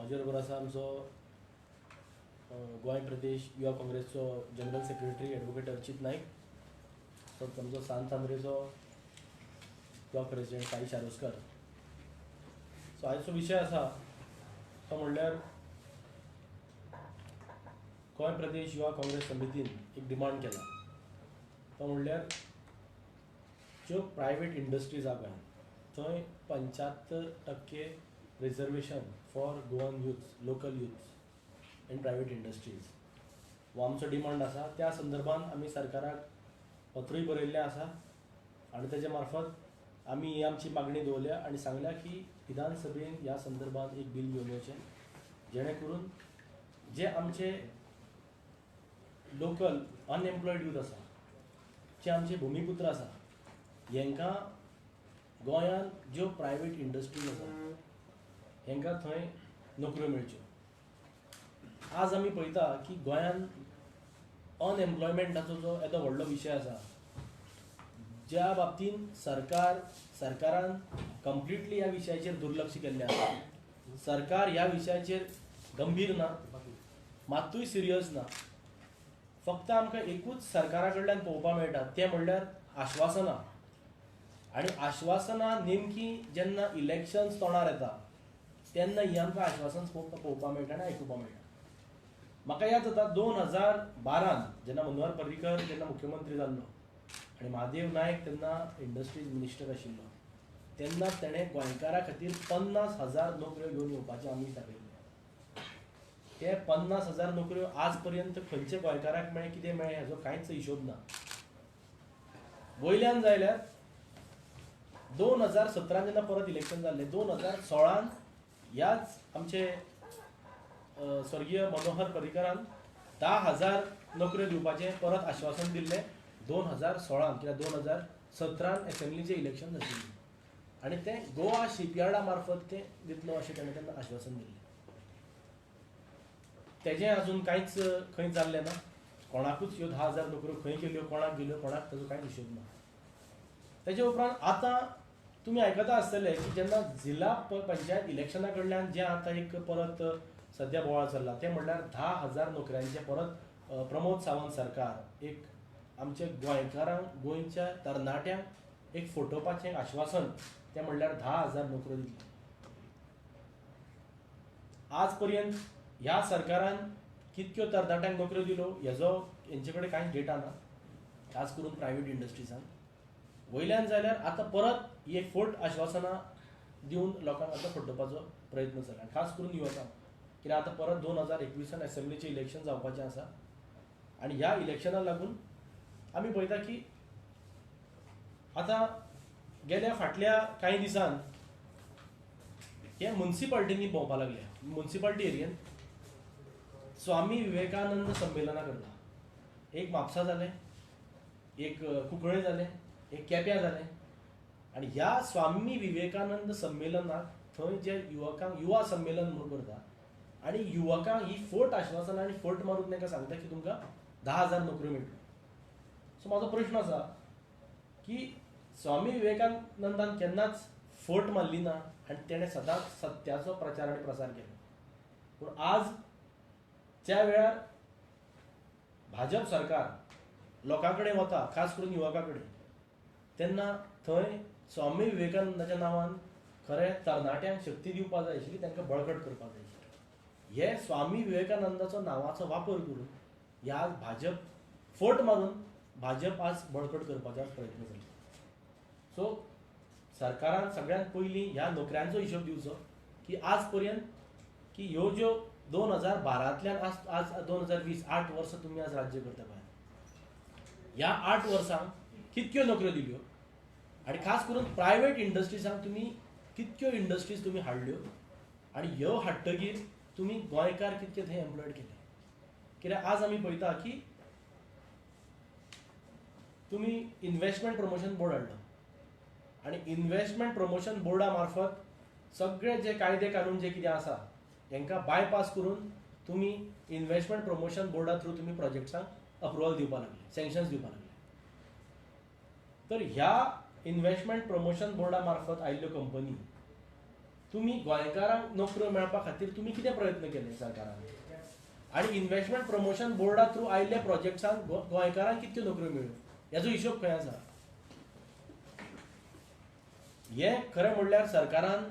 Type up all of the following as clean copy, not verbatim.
म्हाजे बरोबर आसा आमचो गोंय प्रदेश युवा काँग्रेसचो general secretary advocate Archit Naik, तसोच आमचो सांत आंद्रेचो block president Sai Sharoskar. So आयचो विशय आसा तो म्हणल्यार गोंय प्रदेश युवा काँग्रेस समितीन एक डिमांड केला, तो म्हणल्यार ज्यो प्रायवेट इंडस्ट्रीज आहा गोंयांत थंय 75% reservation for Goan youths, local youths in private industries हो आमचो डिमांड आसा. त्या संदर्भान आमी सरकाराक पत्रूय बरयल्लें आसा आनी तेजे मार्फत आमी ही आमची मागणी दवरल्या आनी सांगल्या की विधानसभेन ह्या संदर्भात एक बील घेवन येवचें, जेणे करून जे आमचे लोकल अनएम्प्लॉयड यूथ आसा, जे आमचे भुमिपुत्र आसा, हेंकां गोंयांत ज्यो प्रायवेट इंडस्ट्रीज आसा हेंकां थंय नोकऱ्यो मेळच्यो. आज आमी पळयता की गोंयांत अनएम्प्लॉयमेंटाचो जो येदो व्हडलो विशय आसा, ज्या बाबतीन सरकारान कंप्लिटली ह्या विशयाचेर दुर्लक्ष केल्लें आसा. सरकार ह्या विशयाचेर गंभीर ना, मात्तूय सिरियस ना. फक्त आमकां एकूच सरकारा कडल्यान पळोवपाक मेळटा तें म्हणल्यार आश्वासनां. आनी आश्वासनां नेमकी जेन्ना इलेक्शन्स तोंडार येता तेन्ना ही आमकां आश्वासन पळोवपाक मेळटा आनी आयकुपाक मेळटा. म्हाका याद जाता 2012 जेन्ना मनोहर पर्रीकर जेन्ना मुख्यमंत्री जाल्लो आनी महादेव नायक तेन्ना इंडस्ट्रीज मिनिस्टर आशिल्लो, तेन्ना तेणें गोंयकारा खातीर 50,000 नोकऱ्यो घेवन येवपाचें आमी थारायल्लें. ते 50,000 नोकऱ्यो आज पर्यंत खंयचे गोंयकाराक मेळ्ळे, कितें मेळ्ळें हाचो कांयच हिशोब ना. वयल्यान जाल्यार 2017 जेन्ना परत इलेक्शन जाल्लें, 2016 ह्याच आमचे स्वर्गीय मनोहर पर्रीकरान 10,000 नोकऱ्यो दिवपाचें परत आश्वासन दिल्लें 2016, कित्याक 2017 एसेंब्लीचें इलेक्शन जाशिल्लें आनी तें गोवा शिपयार्डा मार्फत तें दितलो अशें तेणें तेन्ना आश्वासन दिल्लें. तेजें आजून कांयच खंय जाल्लें ना. कोणाकूच ह्यो 10,000 नोकऱ्यो खंय गेल्यो, कोणाक गेल्यो, कोणाक ताजो कांयच हिशोब ना. तेजे उपरांत आतां तुमी आयकता आसतले की जेन्ना जिल्ला पंचायत इलेक्शना कडल्यान जें आतां एक परत सद्या बोवाळ चल्ला तें म्हणल्यार 10,000 नोकऱ्यांचें परत प्रमोद सावंत सरकार एक आमच्या गोंयकारांक, गोंयच्या तरणाट्यांक एक फटोवपाचें आश्वासन, तें म्हणल्यार 10,000 नोकऱ्यो दितले. आज पर्यंत ह्या सरकारान कितक्यो तरणाट्यांक नोकऱ्यो दिल्यो हेजो हेंचे कडेन कांयच डेटा ना, खास करून प्रायवेट इंडस्ट्रीजान. वयल्यान जाल्यार आतां परत ही एक फट आश्वासनां दिवन लोकांक आतां फटोवपाचो प्रयत्न चल्ला, खास करून युवकांक. कित्याक आतां परत 2021 एसेंब्लीचें इलेक्शन जावपाचें आसा आनी ह्या इलेक्शनाक लागून आमी पळयता की आतां गेल्या फाटल्या कांय दिसान हे म्युन्सिपाल्टींनी भोंवपाक लागल्या. म्युन्सिपाल्टी एरियेंत स्वामी विवेकानंद संमेलनां करता. एक म्हापसा जालें, एक कुंकळ्ळे जालें, एक केप्यां जालें आनी ह्या स्वामी विवेकानंद संमेलनाक थंय जे युवकांक युवा संमेलन म्हणून करता आनी युवकांक ही फट आश्वासनां आनी फट मारून तांकां सांगता की तुमकां 10,000 नोकऱ्यो मेळटल्यो. सो म्हाजो प्रश्न आसा की स्वामी विवेकानंदान केन्नाच फट मारली ना आनी तेणें सदांच सत्याचो प्रचार आनी प्रसार केलो. पूण आज ज्या वेळार भाजप सरकार लोकां कडेन वता, खास करून युवकां कडेन, तेन्ना थंय स्वामी विवेकानंदाच्या नांवान खरें तरणाट्यांक शक्ती दिवपाक जाय आशिल्ली, तांकां बळकट करपाक जाय आशिल्लें. हे स्वामी विवेकानंदाचो नांवाचो वापर करून ह्या भाजप फट मारून भाजप आज बळकट करपाचो प्रयत्न करता. सो सरकारान सगळ्यांत पयलीं ह्या नोकऱ्यांचो हिशोब दिवचो की आज पर्यंत की ह्यो ज्यो 2012तल्यान आज 2020 8 वर्सां तुमी आज राज्य करता पळय, ह्या 8 वर्सांक कितक्यो नोकऱ्यो दिल्यो आनी खास करून प्रायवेट इंडस्ट्रीजांक तुमी कितक्यो इंडस्ट्रीज तुमी हाडल्यो आनी ह्यो हाडटकीर तुमी गोंयकार कितके थंय एम्प्लॉयड केले. कित्याक आज आमी पळयता की तुमी इन्व्हेस्टमेंट प्रमोशन बोर्ड हाडलो आनी इन्व्हेस्टमेंट प्रमोशन बोर्डा मार्फत सगळे जे कायदे कानून जे कितें आसा हांकां बायपास करून तुमी इन्व्हेस्टमेंट प्रमोशन बोर्डा थ्रू तुमी प्रोजेक्ट्सांक अप्रुवल दिवपाक लागले, सँक्शन्स दिवपाक लागले. तर ह्या इन्व्हेस्टमेंट प्रमोशन बोर्डा मार्फत आयिल्ल्यो कंपनी तुम्ही गोंयकारांक नोकऱ्यो मेळपा खातीर तुम्ही कितें प्रयत्न केले सरकारान? आणि इन्व्हेस्टमेंट प्रमोशन बोर्डा थ्रू आयिल्ल्या प्रोजेक्ट्सान गोंयकारांक कितल्यो नोकऱ्यो मेळ्ळ्यो हेजो हिशोब खंय आसा? हे खरें म्हणल्यार सरकारान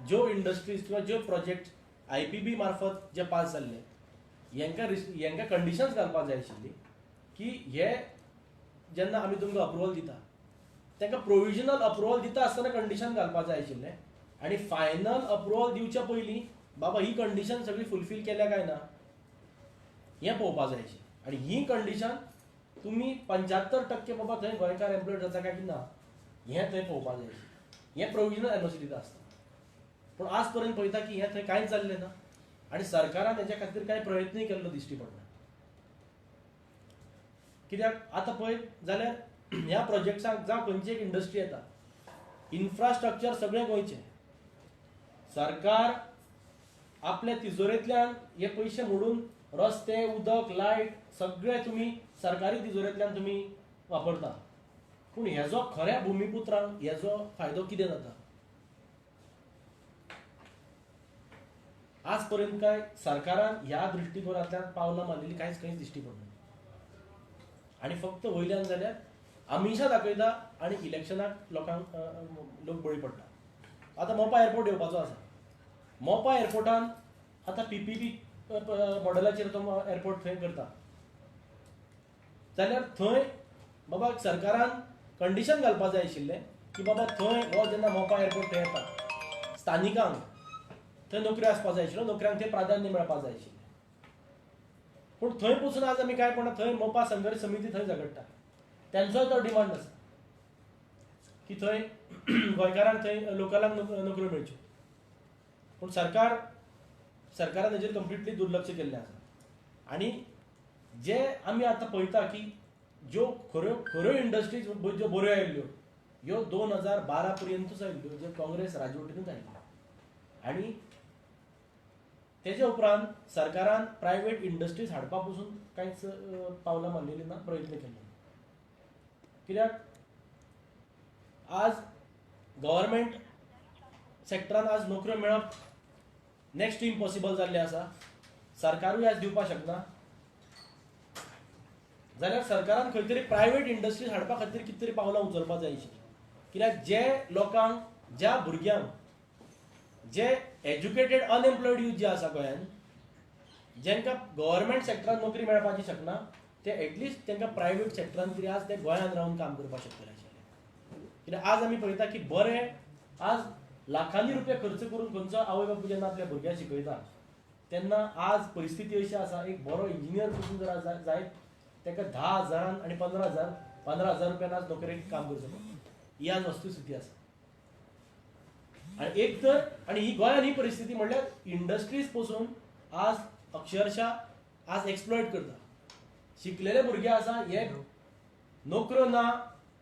ज्यो इंडस्ट्रीज किंवा ज्यो प्रोजेक्ट IPB मार्फत जे पास जाल्ले हेंका कंडिशन्स घालपाक जाय आशिल्ली की हे जेन्ना आमी तुमकां अप्रुवल दिता तांकां प्रोविजनल अप्रुवल दिता आसतना कंडिशन घालपाक जाय आशिल्लें आनी फायनल अप्रुवल दिवच्या पयलीं बाबा ही कंडिशन सगळी फुलफील केल्या काय ना हें पळोवपाक जाय आशिल्लें. आनी ही कंडिशन तुमी 75% बाबा थंय गोंयकार एम्प्लॉयड जाता काय की ना हें थंय पळोवपाक जाय आशिल्लें. हें प्रोविजनल एनओसी दिता आसता. पूण आज पर्यंत पळयता की हें थंय कांयच जाल्लें ना आनी सरकारान हेच्या खातीर कांय प्रयत्नय केल्लो दिश्टी पडना. कित्याक आतां पळय जाल्यार ह्या प्रोजेक्ट्साक जावं खंयची एक इंडस्ट्री येता इन्फ्रास्ट्रक्चर सगळें गोंयचें. सरकार आपल्या तिजोरेंतल्यान हे पयशे मोडून रस्ते उदक लायट सगळें तुमी सरकारी तिजोरेंतल्यान तुमी वापरता. पूण हेजो खऱ्या भुमिपुत्रांक हेजो फायदो कितें जाता? आज पर्यंत काय सरकारान ह्या दृश्टीकोनांतल्यान पावलां मारलेली कांयच दिश्टी पडना. आनी फक्त वयल्यान जाल्यार आमिशा दाखयता आनी इलेक्शनाक लोक बळी पडटा. आतां मोपा एअरपोर्ट येवपाचो आसा. मोपा एअरपोर्टान आतां PPP मॉडेलाचेर तो एअरपोर्ट थंय करता जाल्यार थंय बाबा सरकारान कंडिशन घालपाक जाय आशिल्लें की बाबा थंय हो जेन्ना मोपा एअरपोर्ट थंय येता स्थानिकांक थंय नोकऱ्यो आसपाक जाय आशिल्ल्यो नोकऱ्यांक थंय प्राधान्य मेळपाक जाय आशिल्लें. पूण थंय पसून आज आमी काय पळयना थंय मोपा संघर्श समिती थंय झगडटा. त्यांचोय तो डिमांड आसा की थंय गोंयकारांक थंय लोकलांक नोकऱ्यो मेळच्यो. पूण सरकारान हेजेर कंप्लिटली दुर्लक्ष केल्लें आसा. आनी जे आमी आतां पळयता की ज्यो खऱ्यो इंडस्ट्रीज ज्यो बऱ्यो आयिल्ल्यो ह्यो 2012 पर्यंतूच आयिल्ल्यो ज्यो काँग्रेस राजवटीनूच आयिल्ल्यो. आनी तेजे उपरांत सरकारान प्रायवेट इंडस्ट्रीज हाडपा पसून कांयच पावलां मारलेलीं ना प्रयत्न केले. कित्याक आज गव्हर्मेंट सेक्टरान आज नोकऱ्यो मेळप नेक्स्ट इम्पॉसिबल जाल्लें आसा. सरकारूय आज दिवपाक शकना. जाल्यार सरकारान खंय तरी प्रायवेट इंडस्ट्रीज हाडपा खातीर कितें तरी पावलां उचलपाक जाय आशिल्लीं. कित्याक जे लोकांक ज्या भुरग्यांक जे एज्युकेटेड अनएम्प्लॉयड यूथ जे आसा गोंयांत जेंकां गव्हर्मेंट सेक्टरान नोकरी मेळपाची शकना ते एटलिस्ट तांकां प्रायवेट सेक्टरान तरी आज ते गोंयांत रावन काम करपाक शकतले आशिल्ले. कित्याक आज आमी पळयता की बरे आज लाखांनी रुपया खर्च करून खंयचो आवय बापूय जेन्ना आपल्या भुरग्यांक शिकयता तेन्ना आज परिस्थिती अशी आसा एक बरो इंजिनियर पसून जर जायत ताका 10,000 आनी 15,000 रुपयान आज नोकरेक काम करचें पडटा. ही आज वस्तुस्थिती आसा. आनी एक तर आनी ही गोंयांत ही परिस्थिती म्हणल्यार इंडस्ट्रीज पसून आज अक्षरशः आज एक्सप्लॉयट करता. शिकलेले भुरगे आसा हे नोकऱ्यो ना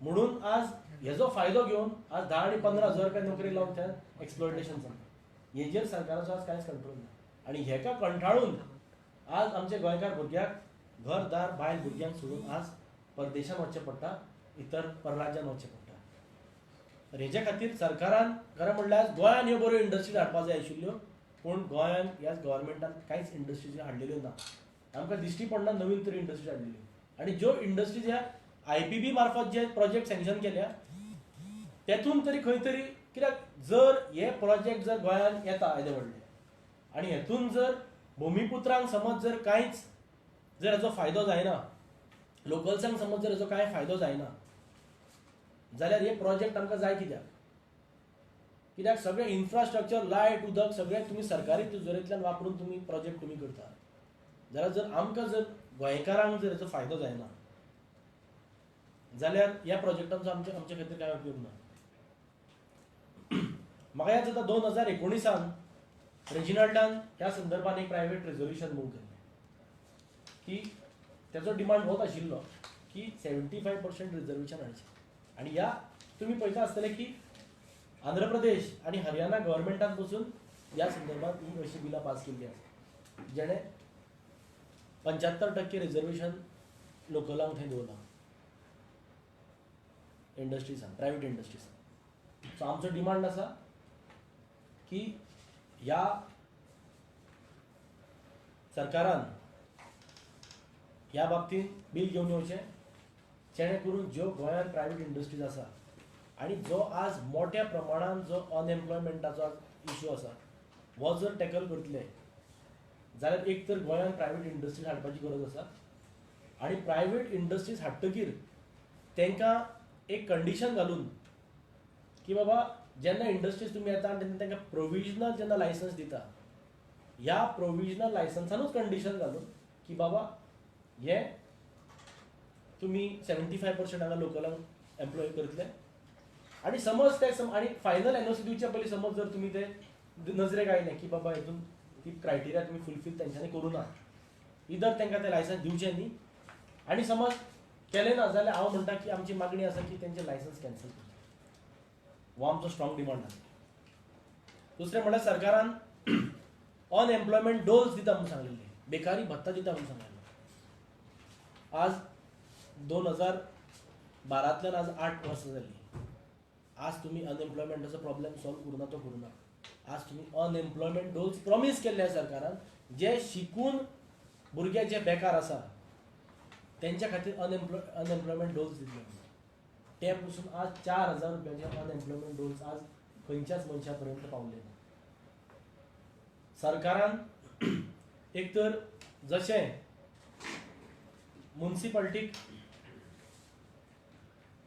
म्हणून आज हेजो फायदो घेवन आज 10 आनी 15,000 रुपया नोकरी लावन त्या एक्सप्लॉयटेशन जाता. हेजेर सरकाराचो आज कांयच कंट्रोल ना. आनी हेका कंठाळून आज आमचे गोंयकार भुरग्याक घरदार बायल भुरग्यांक सोडून आज परदेशांत वचचें पडटा इतर परराज्यान वचचें पडटा. हेजे खातीर सरकारान खरें म्हणल्यार गोंयांत ह्यो बऱ्यो इंडस्ट्रीज हाडपाक जाय आशिल्ल्यो पूण गोंयांत ह्या गव्हर्मेंटान कांयच इंडस्ट्रीज हाडलेल्यो ना. आमकां दिश्टी पडना नवीन तरी इंडस्ट्रीज हाडलेल्यो. आनी ज्यो इंडस्ट्रीज ह्या IPB मार्फत जे प्रोजेक्ट सँक्शन केल्या तेतून तरी खंय तरी कित्याक जर हे प्रोजेक्ट जर गोंयांत येता येदे व्हडले आनी हेतून जर भुमिपुत्रांक समज जर कांयच जर हेजो फायदो जायना लोकल्सांक समज जर हेजो कांय फायदो जायना जाल्यार हे प्रोजेक्ट आमकां जाय कित्याक? कित्याक सगळें इन्फ्रास्ट्रक्चर लायट उदक सगळें तुमी सरकारी तिजोरेंतल्यान वापरून तुमी प्रोजेक्ट तुमी करता जाल्यार जर आमकां जर गोंयकारांक जर हेजो फायदो जायना जाल्यार ह्या प्रोजेक्टांचो आमचे खातीर कांय उपयोग ना. म्हाका याद जाता 2019 रेजिनाल्डान ह्या संदर्भान एक प्रायवेट रेजोल्युशन मूव केल्लें की तेजो डिमांड होच आशिल्लो की 75% रिजर्वेशन हाडचें. आनी ह्या तुमी पळयता आसतले की आंध्र प्रदेश आनी हरियाणा गव्हर्मेंटान पसून ह्या संदर्भात ही अशी बिलां पास केल्ली आसा जेणे 75% रिजर्वेशन लोकलांक थंय दवरला इंडस्ट्रीजांक प्रायवेट इंडस्ट्रीजांक. सो आमचो डिमांड आसा की ह्या सरकारान ह्या बाबतींत बिल घेवन येवचें, जेणे करून ज्यो गोंयांत प्रायवेट इंडस्ट्रीज आसा आनी जो आज मोठ्या प्रमाणात जो अनएम्प्लॉयमेंटाचो इश्यू आसा हो जर टॅकल करतले जाल्यार एक तर गोंयांत प्रायवेट इंडस्ट्रीज हाडपाची गरज आसा आनी प्रायवेट इंडस्ट्रीज हाडटकीर तांकां एक कंडिशन घालून की बाबा जेन्ना इंडस्ट्रीज तुमी येता तेन्ना तांकां प्रोविजनल जेन्ना लायसन्स दिता ह्या प्रोविजनल लायसन्सानूच कंडिशन घालून की बाबा हे तुमी 75% हांगा लोकलांक एम्प्लॉय करतले आनी समज ते आनी फायनल एनओसी दिवचे पयलीं समज जर तुमी ते नजरेक आयले की बाबा हितून ती क्रायटेरिया तुमी फुलफील तेंच्यांनी करूं ना इधर तांकां ते लायसन्स दिवचें न्ही आनी समज केलें ना जाल्यार हांव म्हणटा की आमची मागणी आसा की तेंचे लायसन्स कॅन्सल करचें हो आमचो स्ट्रॉंग डिमांड आसा। दुसरें म्हणल्यार सरकारान अनएम्प्लॉयमेंट डोल्स दिता म्हणून सांगलेले, बेकारी भत्ता दिता म्हणून सांगलेले। आज 2012तल्यान आज 8 वर्सां जाली। आज तुम्ही अनएम्प्लॉयमेंटाचो प्रॉब्लेम सॉल्व करूना तो करूना। आज तुम्ही अनएम्प्लॉयमेंट डोल्स प्रॉमिस केल्ले सरकारान, जे शिकून भुरगे जे बेकार आसा त्यांच्या खातीर अनएम्प्लॉयमेंट डोल्स दितले। ते पसून आज 4000 रुपयाचे अनएम्प्लॉयमेंट डोल्स आज खंयच्याच मनशा पर्यंत पावले ना। सरकारान एक तर जशें म्युनिसिपालिटीक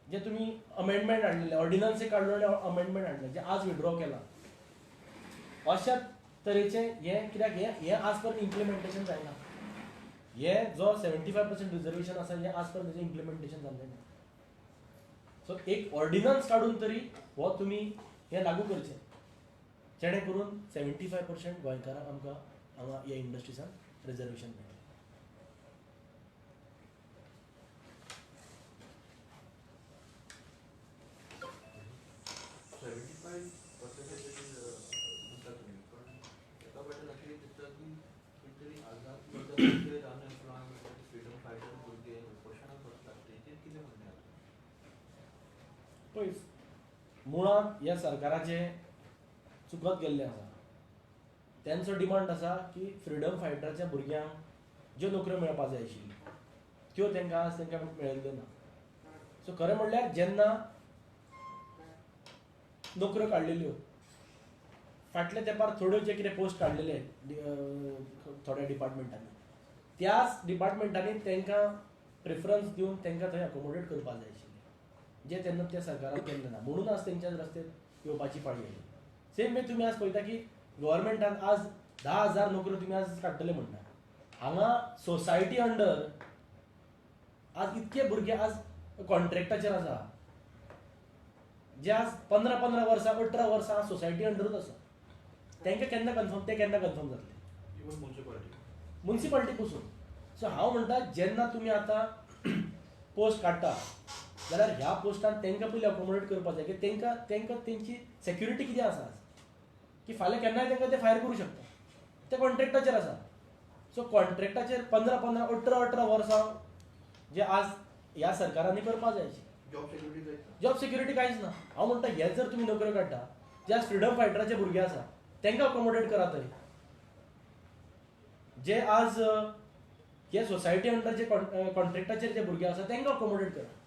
जे तुम्ही अमेंडमेंट हाडलेले, ऑर्डिनन्स काडलेले अमेंडमेंट हाडले जे आज विड्रॉ केला, अशा तरेचे हे कित्याक हे आज पर्यंत इम्प्लिमेंटेशन जायना। हे जो 75% रिजर्वेशन आसा हे आज पर्यंत इम्प्लिमेंटेशन जाल्लें ना। सो एक ऑर्डिनन्स काडून तरी हो तुम्ही हे लागू करचे, जेणे करून 75% गोंयकारांक आमकां हांगा ह्या इंडस्ट्रीजान रिजर्वेशन मेळटलें। मुळात या सरकाराचे चुकत गेल्ले आसा। त्यांचो डिमांड आसा की फ्रीडम फायटरच्या भुरग्यांक ज्यो नोकऱ्यो मेळपाक जाय आशिल्ल्यो त्यो तांकां आज तांकां मेळिल्ल्यो ना। सो खरें म्हणल्यार जेन्ना नोकऱ्यो काडलेल्यो फाटल्या तेंपार थोड्यो जे कितें पोस्ट काडलेले थोड्या डिपार्टमेंटांनी, त्याच डिपार्टमेंटांनी तांकां प्रेफरन्स दिवन तांकां थंय अकोमोडेट करपाक जाय आशिल्लें, जे तेन्ना त्या सरकारान केल्लें ना। म्हणून आज तेंच्याच रस्ते येवपाची पाळी आयली। सेम वे तुमी आज पळयता की गव्हर्मेंटान आज 10,000 नोकऱ्यो तुमी आज काडटले म्हणटा। हांगा सोसायटी अंडर आज इतके भुरगे आज कॉन्ट्रॅक्टाचेर आसा, जे आज 15-15 वर्सां 18 वर्सां सोसायटी अंडरूच आसा। तांकां केन्ना कन्फर्म जातले? इवन म्युनिसिपालिटी पसून। सो हांव म्हणटा जेन्ना तुमी आतां पोस्ट काडटा जाल्यार ह्या पोस्टान तांकां पयलीं अकोमोडेट करपाक जाय, की तांकां तेंची सेक्युरिटी कितें आसा की फाल्यां केन्नाय तांकां ते फायर करूं शकता। ते कॉन्ट्रॅक्टाचेर आसा। सो कॉन्ट्रॅक्टाचेर 15-15, 18-18 वर्सां जे आज ह्या सरकारांनी करपाक जाय आशिल्लें, जॉब सिक्युरिटी कांयच ना। हांव म्हणटा हे जर तुमी नोकऱ्यो काडटा, जे आज फ्रीडम फायटराचे भुरगे आसा तांकां अकोमोडेट करा थंय। जे आज हे सोसायटी अंडर जे कॉन्ट्रॅक्टाचेर जे भुरगे आसा तांकां अकोमोडेट करा।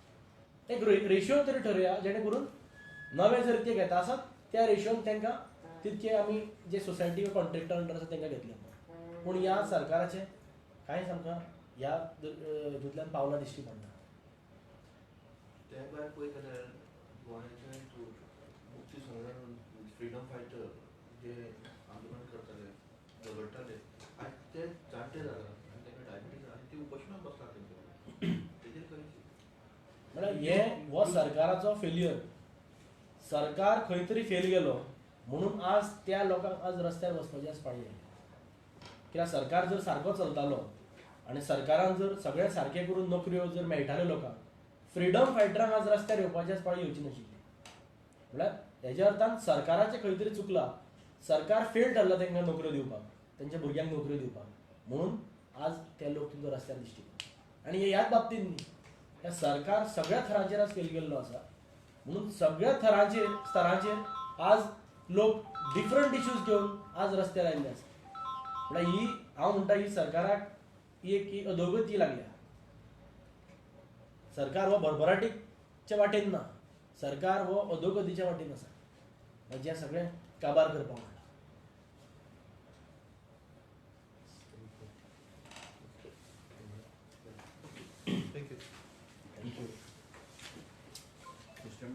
एक रेशियो तरी ठरया, जेणे करून नवे जर ते घेता आसात त्या रेशियोन तांकां तितके आमी जे सोसायटी कॉन्ट्रॅक्टर अंडर आसा तांकां घेतले। पूण ह्या सरकाराचे कांयच आमकां ह्या हितूंतल्यान पावला दिश्टी पडना। त्या भायर पळयत जाल्यार गोंयाचे मुक्ती संग्राम फ्रीडम फायटर जे आंदोलन करताले, झगडटाले, आज ते जाणटे जातात आनी तांकां डायबिटीज आनी ती उपोशणाक बसतात तेजेर कशें म्हळ्यार हो सरकाराचो फेल्युअर। सरकार खंय तरी फेल गेलो म्हणून आज त्या लोकांक आज रस्त्यार बसपाची आज पाळी आयली। कित्याक सरकार जर सारको चलतालो आनी सरकारान जर सगळें सारकें करून नोकऱ्यो जर मेळटाल्यो लोकांक, फ्रीडम फायटरांक आज रस्त्यार येवपाची आज पाळी येवची नाशिल्ली। म्हळ्यार हेज्या अर्थान सरकाराचें खंय तरी चुकलां, सरकार फेल ठरला तांकां नोकऱ्यो दिवपाक, तांच्या भुरग्यांक नोकऱ्यो दिवपाक, म्हणून आज ते लोक तुमकां रस्त्यार दिश्टी पडटा। आनी ह्याच बाबतींत न्ही, हे सरकार सगळ्या थरांचेर आज फेल गेल्लो आसा, म्हणून सगळ्या स्तरांचेर आज लोक डिफरंट इश्यूज घेऊन आज रस्त्यार आयिल्ले आसा म्हळ्यार ही हांव म्हणटा ही सरकाराक ही एक अधोगती लागल्या. सरकार हो भरभराटीच्या वाटेन ना, सरकार हो अधोगतीच्या वाटेन आसा जें सगळें काबार करपाक म्हणटा. थँक्यू. थँक्यू. सिस्टम